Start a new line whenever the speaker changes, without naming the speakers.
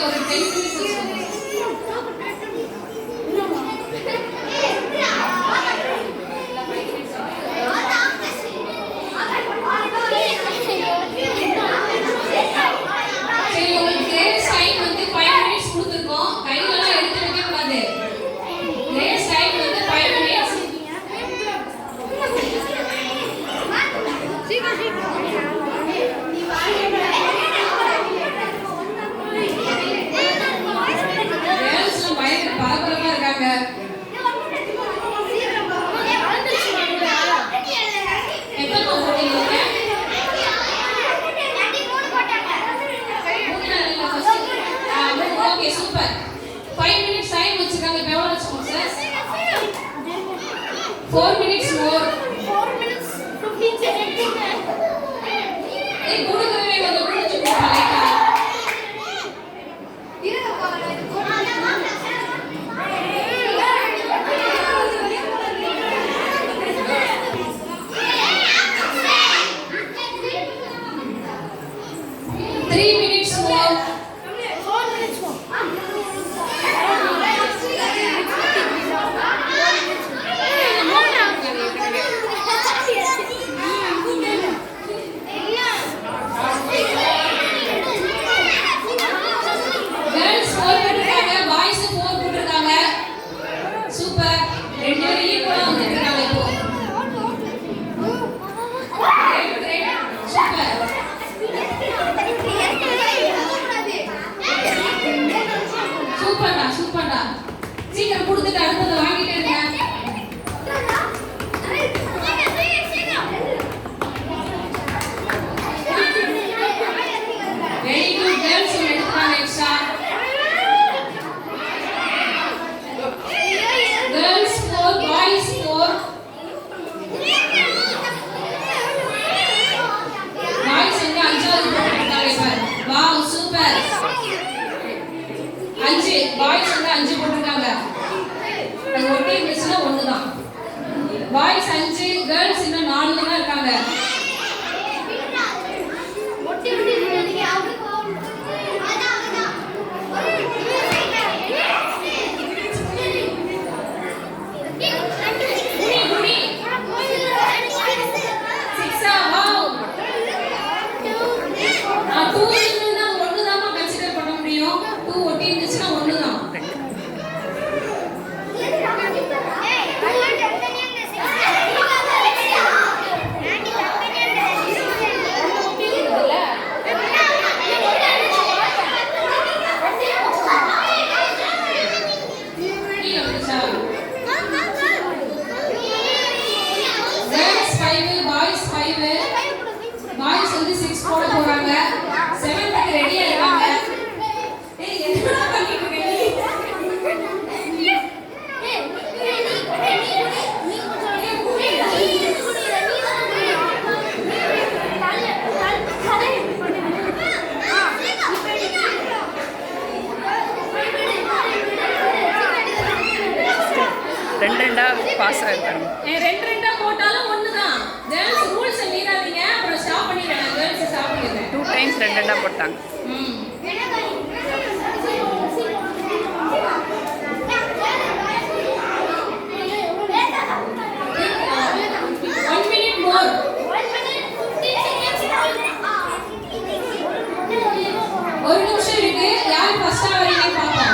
ஒரு 10 minutes வச்சுக்கோங்க. சரி, உங்களுக்கு கிரேஸ் டைம் வந்து 5 minutes கொடுத்துருக்கோம். கையிலலாம் எடுத்து வைக்க கூடாது. கிரேஸ் டைம் வந்து 5 minutes. கேர்ள்ஸ்லாம் பயங்கர பரபரப்பா இருக்காங்க. எத்தனை போட்டீங்க? Okay, super. 5 minutes டைம் வச்சிருக்காங்க. இப்போ எவ்வளவு வச்சுக்கோங்க sir? 4 minutes more.
4 minutes 15 seconds.
ஏய், குடுக்குறவே கொஞ்சம் குடிச்சு போறாங்க. சூப்பர்டா. சீக்கிரம் கொடுத்துட்டு அடுத்தது வாங்கிட்டே இருங்க. வெரி குட் கேர்ள்ஸ், எடுத்துட்டாங்க எக்ஸ்ட்ரா. Girls 4, boys 4. பாய்ஸ் வந்து 5வது போட்டுட்டாங்க பாரு. Wow, super. 5 பாய்ஸ் வந்து 5 போட்டுருக்காங்க. அது ஒட்டி இருந்துச்சுன்னா 1 தான். பாய்ஸ் 5, கேர்ள்ஸ் இன்னும் 4 தான் இருக்காங்க. பாய்ஸ் வந்து 6 போட போறாங்க. 7க்கு ரெடியா இருக்காங்க. ஏய், என்னடா பண்ணிட்டு இருக்கீங்க?
ரெண்டா பாஸ் ஆகிருக்காங்க.
2 போட்டாலும் 1 தான். கேர்ள்ஸ் ரூல்ஸ் மீறாதீங்க. அப்புறம் ஸ்டாப் பண்ணிடுங்க. கேர்ள்ஸ் ஸ்டாப் பண்ணிடுங்க.
2 டைம்ஸ் 2 போட்டாங்க.
1 minute more.
1 minute 15 seconds.
ஒரு நிமிஷம் இருக்கு. யார் ஃபர்ஸ்டா வரீங்க பாப்போம்.